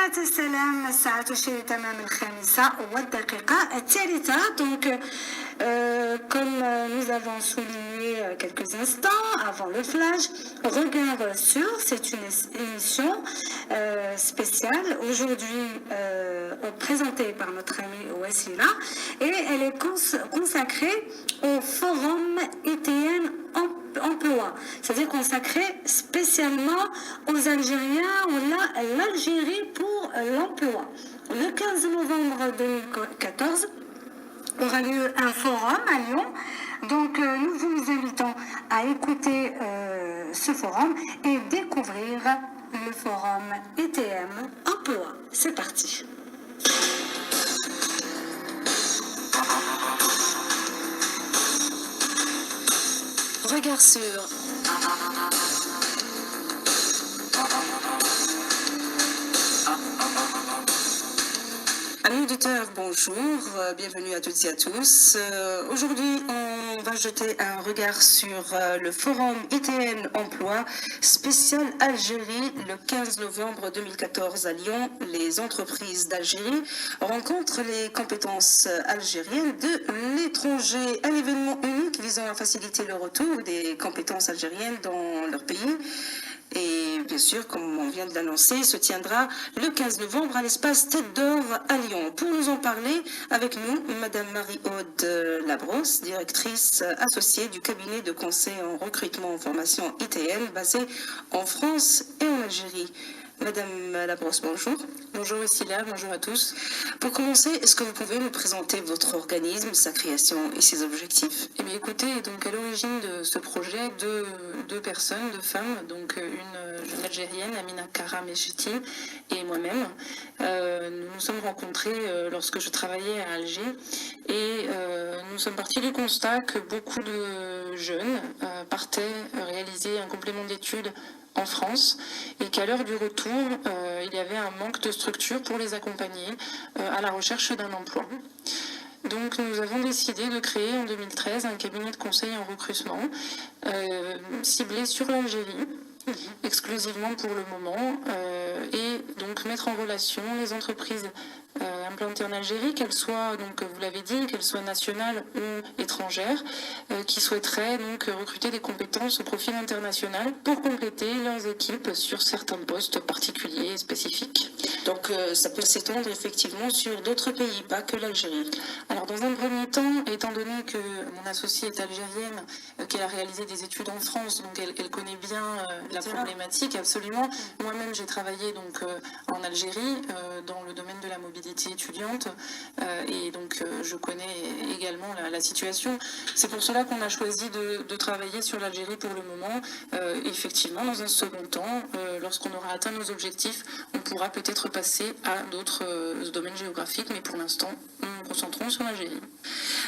ساعة السلام الساعة تشير تمام الخامسة والدقيقة الثالثة. Donc, comme nous avons souligné quelques instants avant le flash, Regard sur, c'est une émission spéciale aujourd'hui présentée par notre ami Wassila, et elle est consacrée au forum ITN emploi, c'est-à-dire consacré spécialement aux Algériens ou l'Algérie pour l'emploi. Le 15 novembre 2014 aura lieu un forum à Lyon. Donc nous vous invitons à écouter ce forum et découvrir le forum ITM emploi. C'est parti. Regard sur. Amis auditeurs, bonjour, bienvenue à toutes et à tous. Aujourd'hui, on va jeter un regard sur le forum ITN Emploi spécial Algérie le 15 novembre 2014 à Lyon. Les entreprises d'Algérie rencontrent les compétences algériennes de l'étranger. Un événement unique visant à faciliter le retour des compétences algériennes dans leur pays. Et bien sûr, comme on vient de l'annoncer, se tiendra le 15 novembre à l'espace Tête d'Or à Lyon. Pour nous en parler, avec nous, Madame Marie-Aude Labrosse, directrice associée du cabinet de conseil en recrutement en formation ITN, basé en France et en Algérie. Madame Labrosse, bonjour. Bonjour Wassila, bonjour à tous. Pour commencer, est-ce que vous pouvez nous présenter votre organisme, sa création et ses objectifs? Eh bien écoutez, donc à l'origine de ce projet, deux personnes, deux femmes, donc une jeune Algérienne, Amina Karam Echiti, et moi-même. Nous nous sommes rencontrés lorsque je travaillais à Alger, et nous sommes partis du constat que beaucoup de jeunes partaient réaliser un complément d'études en France, et qu'à l'heure du retour, il y avait un manque de structure pour les accompagner à la recherche d'un emploi. Donc nous avons décidé de créer en 2013 un cabinet de conseil en recrutement ciblé sur l'Algérie, exclusivement pour le moment, et donc mettre en relation les entreprises implantées en Algérie, qu'elles soient, donc vous l'avez dit, qu'elles soient nationales ou étrangères, qui souhaiteraient donc recruter des compétences au profil international pour compléter leurs équipes sur certains postes particuliers et spécifiques. Donc ça peut s'étendre effectivement sur d'autres pays, pas que l'Algérie. Alors dans un premier temps, étant donné que mon associée est algérienne, qu'elle a réalisé des études en France, donc elle connaît bien la problématique, absolument. Moi-même j'ai travaillé donc en Algérie dans le domaine de la mobilité étudiante, et donc je connais également la situation. C'est pour cela qu'on a choisi de travailler sur l'Algérie pour le moment. Effectivement, dans un second temps, lorsqu'on aura atteint nos objectifs, on pourra peut-être passer à d'autres domaines géographiques, mais pour l'instant, nous nous concentrons sur l'Algérie.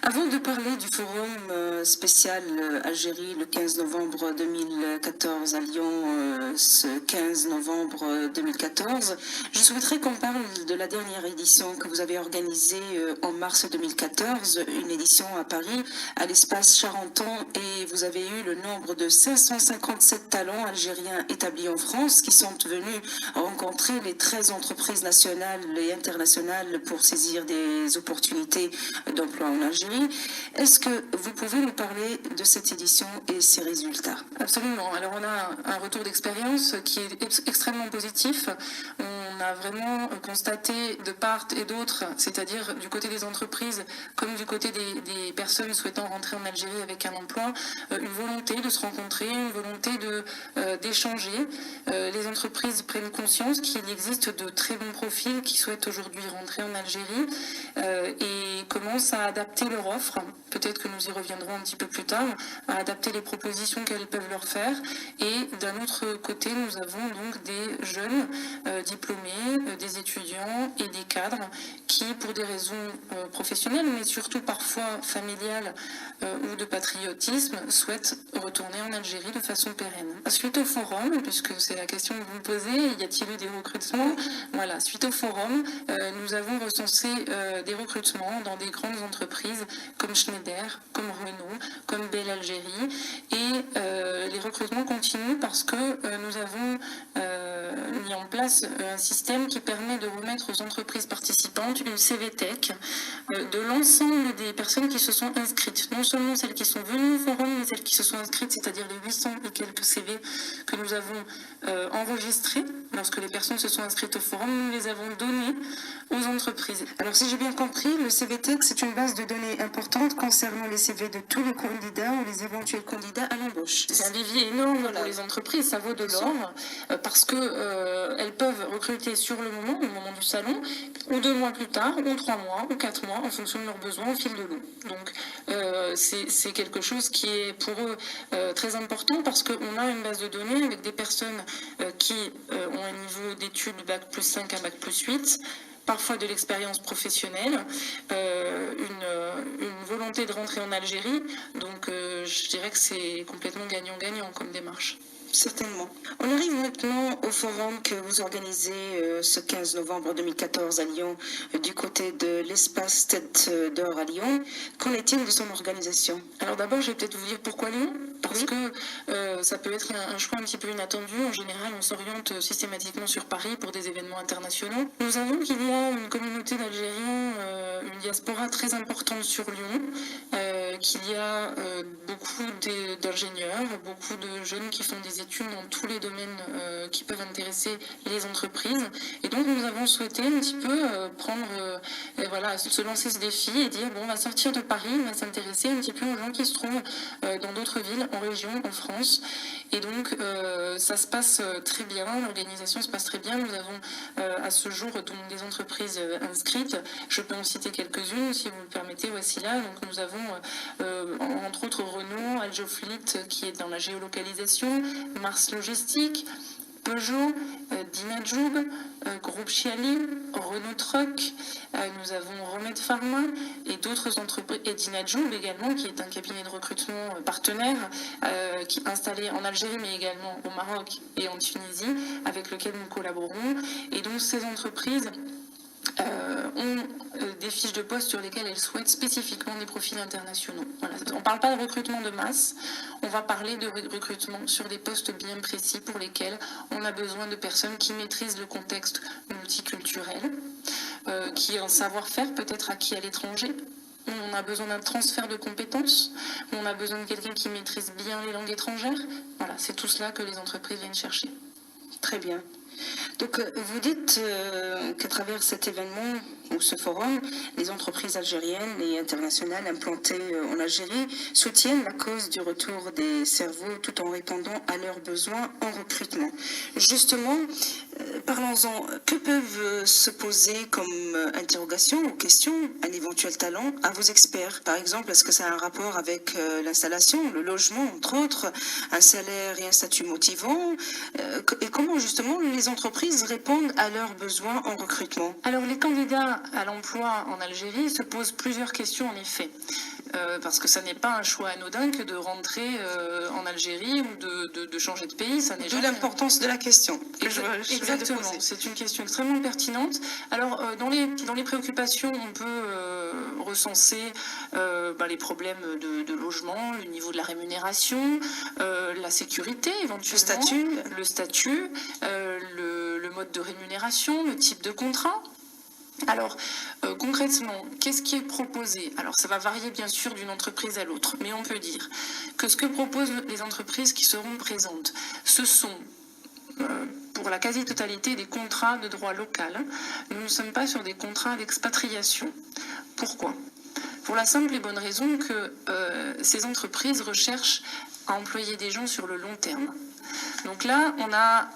Avant de parler du forum spécial Algérie le 15 novembre 2014 à Lyon, ce 15 novembre 2014, je souhaiterais qu'on parle de la dernière édition que vous avez organisée en mars 2014, une édition à Paris, à l'espace Charenton, et vous avez eu le nombre de 557 talents algériens établis en France qui sont venus rencontrer les 13 entreprises nationales et internationales pour saisir des opportunités d'emploi en Algérie. Est-ce que vous pouvez nous parler de cette édition et ses résultats? Absolument. Alors on a un retour d'expérience qui est extrêmement positif. On a vraiment constaté de part et d'autre, c'est-à-dire du côté des entreprises comme du côté des personnes souhaitant rentrer en Algérie avec un emploi, une volonté de se rencontrer, une volonté d'échanger. Les entreprises prennent conscience qu'il existe de très bons profils qui souhaitent aujourd'hui rentrer en Algérie et commencent à adapter leur offre. Peut-être que nous y reviendrons un petit peu plus tard, à adapter les propositions qu'elles peuvent leur faire. Et d'un autre côté, nous avons donc des jeunes diplômés, des étudiants et des cadres qui, pour des raisons professionnelles, mais surtout parfois familiales ou de patriotisme, souhaitent retourner en Algérie de façon pérenne. Suite au forum, puisque c'est la question que vous me posez, y a-t-il eu des recrutements? Voilà, suite au forum, nous avons recensé des recrutements dans des grandes entreprises comme Schneider, comme Renault, comme Bell Algérie, et les recrutements continuent parce que nous avons mis en place un système qui permet de remettre aux entreprises participantes une CVTech de l'ensemble des personnes qui se sont inscrites, non seulement celles qui sont venues au forum, mais celles qui se sont inscrites, c'est-à-dire les 800 et quelques CV que nous avons enregistrés lorsque les personnes se sont inscrites au forum, nous les avons donnés aux entreprises. Alors si j'ai bien compris, le CVTech, c'est une base de données importante concernant les CV de tous les candidats ou les éventuels candidats à l'embauche. C'est un vivier énorme pour les entreprises, ça vaut de l'or, parce que elles peuvent recruter sur le moment, au moment du salon, ou 2 mois plus tard, ou 3 mois, ou 4 mois, en fonction de leurs besoins au fil de l'eau. Donc c'est quelque chose qui est pour eux très important, parce qu'on a une base de données avec des personnes qui ont un niveau d'études Bac plus 5 à Bac plus 8, parfois de l'expérience professionnelle, une volonté de rentrer en Algérie. Donc je dirais que c'est complètement gagnant-gagnant comme démarche. Certainement. On arrive maintenant au forum que vous organisez ce 15 novembre 2014 à Lyon, du côté de l'espace Tête d'Or à Lyon. Qu'en est-il de son organisation? Alors d'abord, je vais peut-être vous dire pourquoi Lyon, parce que ça peut être un choix un petit peu inattendu. En général, on s'oriente systématiquement sur Paris pour des événements internationaux. Nous savons qu'il y a une communauté d'Algériens, une diaspora très importante sur Lyon, qu'il y a beaucoup d'ingénieurs, beaucoup de jeunes qui font des études dans tous les domaines qui peuvent intéresser les entreprises. Et donc nous avons souhaité un petit peu se lancer ce défi et dire bon, on va sortir de Paris, on va s'intéresser un petit peu aux gens qui se trouvent dans d'autres villes, en région, en France. Et donc ça se passe très bien, l'organisation se passe très bien. Nous avons à ce jour donc des entreprises inscrites. Je peux en citer quelques-unes si vous me permettez. Voici là. Donc nous avons entre autres Renault, Algefleet qui est dans la géolocalisation, Mars Logistique, Peugeot, Dinajoub, Groupe Chiali, Renault Truck, nous avons Remède Pharma et d'autres entreprises, et Dinajoub également, qui est un cabinet de recrutement partenaire qui est installé en Algérie mais également au Maroc et en Tunisie, avec lequel nous collaborons. Et donc ces entreprises ont des fiches de poste sur lesquelles elles souhaitent spécifiquement des profils internationaux. Voilà. On ne parle pas de recrutement de masse, on va parler de recrutement sur des postes bien précis pour lesquels on a besoin de personnes qui maîtrisent le contexte multiculturel, qui ont un savoir-faire peut-être acquis à l'étranger. On a besoin d'un transfert de compétences, on a besoin de quelqu'un qui maîtrise bien les langues étrangères. Voilà, c'est tout cela que les entreprises viennent chercher. Très bien. Donc, vous dites qu'à travers cet événement ou ce forum, les entreprises algériennes et internationales implantées en Algérie soutiennent la cause du retour des cerveaux tout en répondant à leurs besoins en recrutement. Justement, parlons-en. Que peuvent se poser comme interrogation ou question un éventuel talent à vos experts? Par exemple, est-ce que ça a un rapport avec l'installation, le logement, entre autres, un salaire et un statut motivant? Et comment justement les entreprises répondent à leurs besoins en recrutement? Alors les candidats à l'emploi en Algérie se posent plusieurs questions en effet. Parce que ça n'est pas un choix anodin que de rentrer en Algérie ou de changer de pays. Ça n'est D'où l'importance de la question. Exactement, c'est une question extrêmement pertinente. Alors, dans les préoccupations, on peut recenser les problèmes de logement, le niveau de la rémunération, la sécurité éventuellement, le statut, le mode de rémunération, le type de contrat. Alors, concrètement, qu'est-ce qui est proposé? Alors, ça va varier bien sûr d'une entreprise à l'autre, mais on peut dire que ce que proposent les entreprises qui seront présentes, ce sont pour la quasi-totalité des contrats de droit local. Nous ne sommes pas sur des contrats d'expatriation. Pourquoi? Pour la simple et bonne raison que ces entreprises recherchent à employer des gens sur le long terme. Donc là, on a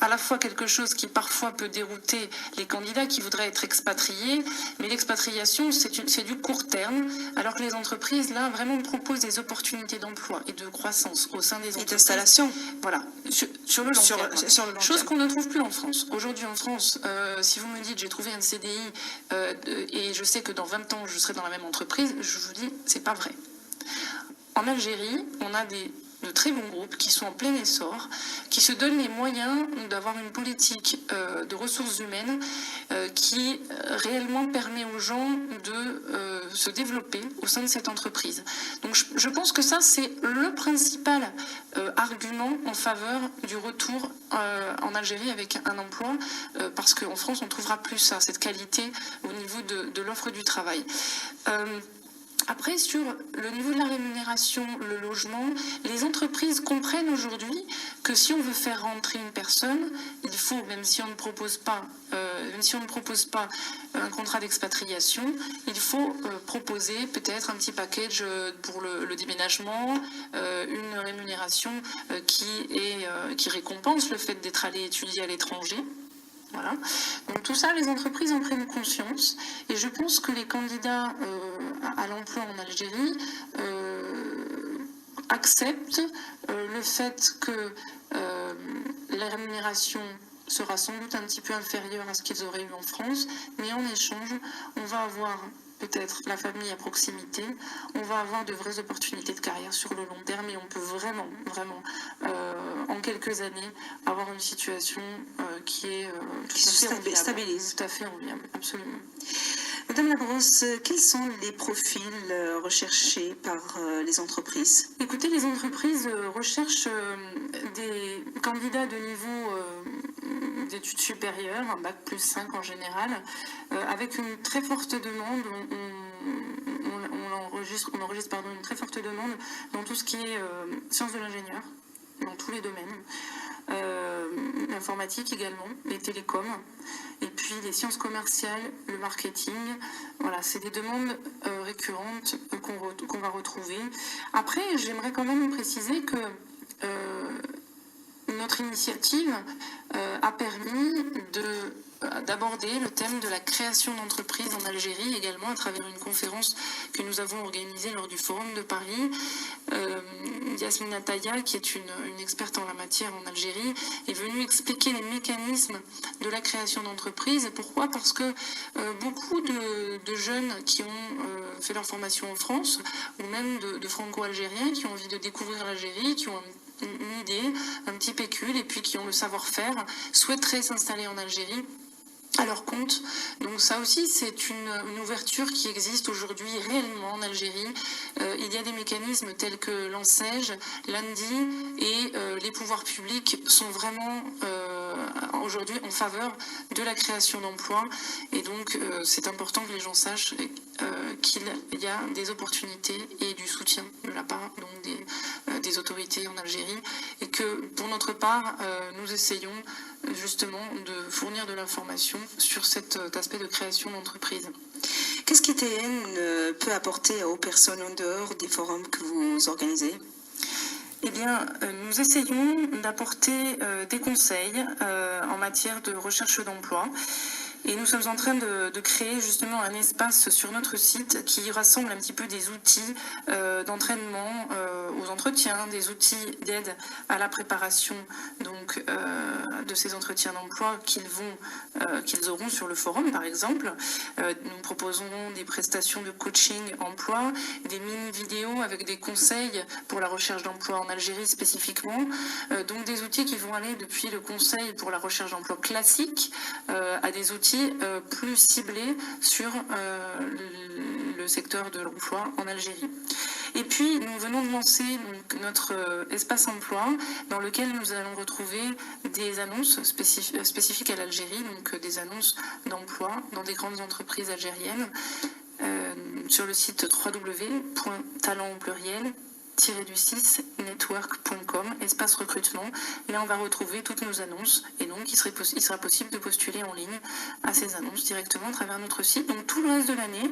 à la fois quelque chose qui parfois peut dérouter les candidats qui voudraient être expatriés, mais l'expatriation, c'est du court terme, alors que les entreprises, là, vraiment proposent des opportunités d'emploi et de croissance au sein des entreprises. Et d'installation. Voilà, sur le long terme. Sur le long Chose terme. qu'on ne trouve plus en France. Aujourd'hui en France, si vous me dites j'ai trouvé un CDI et je sais que dans 20 ans je serai dans la même entreprise, je vous dis c'est pas vrai. En Algérie, on a de très bons groupes qui sont en plein essor, qui se donnent les moyens d'avoir une politique de ressources humaines qui réellement permet aux gens de se développer au sein de cette entreprise. Donc je pense que ça, c'est le principal argument en faveur du retour en Algérie avec un emploi, parce qu'en France, on trouvera plus ça, cette qualité au niveau de l'offre du travail. Après, sur le niveau de la rémunération, le logement, les entreprises comprennent aujourd'hui que si on veut faire rentrer une personne, il faut, même si on ne propose pas un contrat d'expatriation, il faut proposer peut-être un petit package pour le déménagement, une rémunération qui récompense le fait d'être allé étudier à l'étranger. Voilà. Donc tout ça, les entreprises en prennent conscience et je pense que les candidats à l'emploi en Algérie acceptent le fait que la rémunération sera sans doute un petit peu inférieure à ce qu'ils auraient eu en France, mais en échange, on va avoir peut-être la famille à proximité, on va avoir de vraies opportunités de carrière sur le long terme et on peut vraiment, en quelques années, avoir une situation qui se stabilise. Tout à fait enviable, absolument. Madame Labrosse, quels sont les profils recherchés par les entreprises? Écoutez, les entreprises recherchent des candidats de niveau d'études supérieures, un bac plus 5 en général, avec une très forte demande. On enregistre une très forte demande dans tout ce qui est sciences de l'ingénieur, dans tous les domaines. L'informatique également, les télécoms, et puis les sciences commerciales, le marketing. Voilà, c'est des demandes récurrentes qu'on va retrouver. Après, j'aimerais quand même préciser que notre initiative a permis d'aborder le thème de la création d'entreprises en Algérie également à travers une conférence que nous avons organisée lors du Forum de Paris. Yasmina Taya, qui est une experte en la matière en Algérie, est venue expliquer les mécanismes de la création d'entreprises. Pourquoi ? Parce que beaucoup de jeunes qui ont fait leur formation en France, ou même de franco-algériens qui ont envie de découvrir l'Algérie, qui ont une idée, un petit pécule, et puis qui ont le savoir-faire, souhaiteraient s'installer en Algérie à leur compte. Donc ça aussi, c'est une ouverture qui existe aujourd'hui réellement en Algérie. Il y a des mécanismes tels que l'ANSEJ, l'ANDI et les pouvoirs publics sont vraiment aujourd'hui en faveur de la création d'emplois. Et donc c'est important que les gens sachent qu'il y a des opportunités et du soutien de la part donc, des autorités en Algérie. Et que pour notre part, nous essayons justement de fournir de l'information sur cet aspect de création d'entreprise. Qu'est-ce qu'ITN peut apporter aux personnes en dehors des forums que vous organisez ? Eh bien, nous essayons d'apporter des conseils en matière de recherche d'emploi. Et nous sommes en train de créer justement un espace sur notre site qui rassemble un petit peu des outils d'entraînement aux entretiens, des outils d'aide à la préparation donc, de ces entretiens d'emploi qu'ils auront sur le forum par exemple. Nous proposons des prestations de coaching emploi, des mini-vidéos avec des conseils pour la recherche d'emploi en Algérie spécifiquement. Donc des outils qui vont aller depuis le conseil pour la recherche d'emploi classique à des outils plus ciblés sur le secteur de l'emploi en Algérie. Et puis, nous venons de lancer donc, notre espace emploi dans lequel nous allons retrouver des annonces spécifiques à l'Algérie, donc des annonces d'emploi dans des grandes entreprises algériennes sur le site www.talent network.com, espace recrutement. Et là, on va retrouver toutes nos annonces et donc il sera possible de postuler en ligne à ces annonces directement à travers notre site. Donc tout le reste de l'année,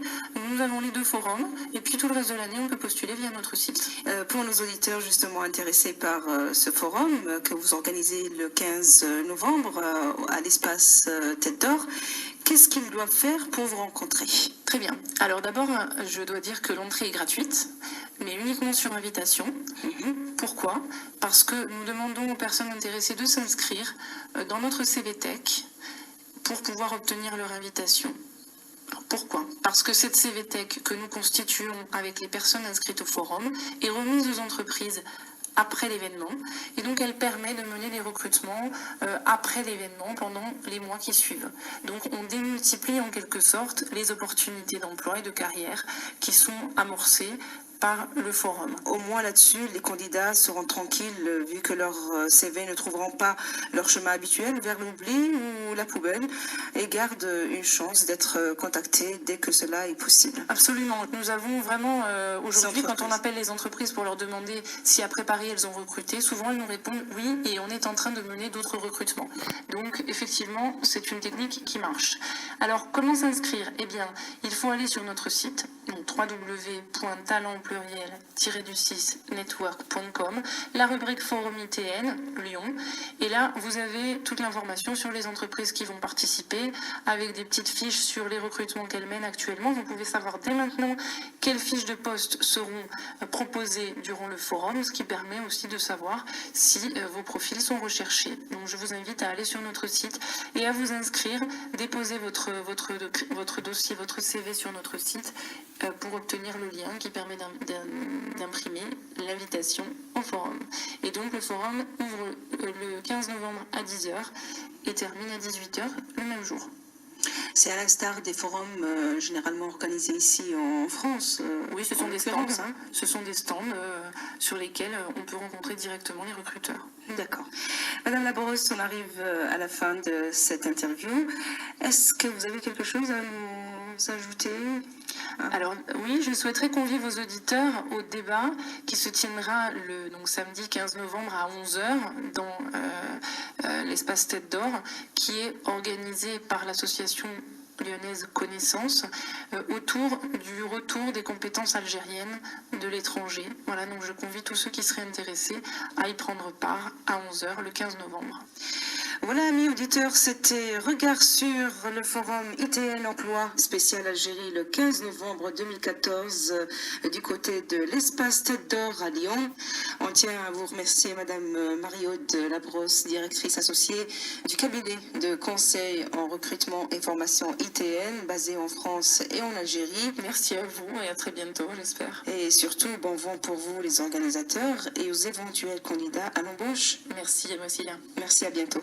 nous avons les 2 forums et puis tout le reste de l'année, on peut postuler via notre site. Pour nos auditeurs justement intéressés par ce forum que vous organisez le 15 novembre à l'espace Tête d'Or, qu'est-ce qu'ils doivent faire pour vous rencontrer? Très bien. Alors d'abord, je dois dire que l'entrée est gratuite, mais uniquement sur invitation. Pourquoi? Parce que nous demandons aux personnes intéressées de s'inscrire dans notre CVTech pour pouvoir obtenir leur invitation. Alors, pourquoi? Parce que cette CVTech que nous constituons avec les personnes inscrites au forum est remise aux entreprises après l'événement et donc elle permet de mener des recrutements après l'événement pendant les mois qui suivent. Donc on démultiplie en quelque sorte les opportunités d'emploi et de carrière qui sont amorcées par le forum. Au moins là-dessus, les candidats seront tranquilles vu que leur CV ne trouveront pas leur chemin habituel vers l'oubli ou la poubelle et gardent une chance d'être contactés dès que cela est possible. Absolument. Nous avons vraiment aujourd'hui, quand on appelle les entreprises pour leur demander si après Paris elles ont recruté, souvent elles nous répondent oui et on est en train de mener d'autres recrutements. Donc effectivement, c'est une technique qui marche. Alors comment s'inscrire? Eh bien, il faut aller sur notre site, donc www.talent-network.com, la rubrique Forum ITN Lyon, et là vous avez toute l'information sur les entreprises qui vont participer, avec des petites fiches sur les recrutements qu'elles mènent actuellement. Vous pouvez savoir dès maintenant quelles fiches de poste seront proposées durant le forum, ce qui permet aussi de savoir si vos profils sont recherchés. Donc je vous invite à aller sur notre site et à vous inscrire, déposer votre dossier, votre CV sur notre site pour obtenir le lien qui permet d'imprimer l'invitation au forum. Et donc le forum ouvre le 15 novembre à 10h et termine à 18h le même jour. C'est à l'instar des forums généralement organisés ici en France. Oui, ce sont des stands. Ce sont des stands sur lesquels on peut rencontrer directement les recruteurs. D'accord. Madame Labrosse, on arrive à la fin de cette interview. Est-ce que vous avez quelque chose à nous ajouter? Alors oui, je souhaiterais convier vos auditeurs au débat qui se tiendra donc samedi 15 novembre à 11h dans l'espace Tête d'Or, qui est organisé par l'association lyonnaise Connaissance autour du retour des compétences algériennes de l'étranger. Voilà, donc je convie tous ceux qui seraient intéressés à y prendre part à 11h le 15 novembre. Voilà, amis auditeurs, c'était Regard sur le forum ITN Emploi spécial Algérie le 15 novembre 2014 du côté de l'espace Tête d'Or à Lyon. On tient à vous remercier Madame Marie-Aude Labrosse, directrice associée du cabinet de conseil en recrutement et formation ITN basé en France et en Algérie. Merci à vous et à très bientôt, j'espère. Et surtout, bon vent pour vous les organisateurs et aux éventuels candidats à l'embauche. Merci, Wassilia. Merci, à bientôt.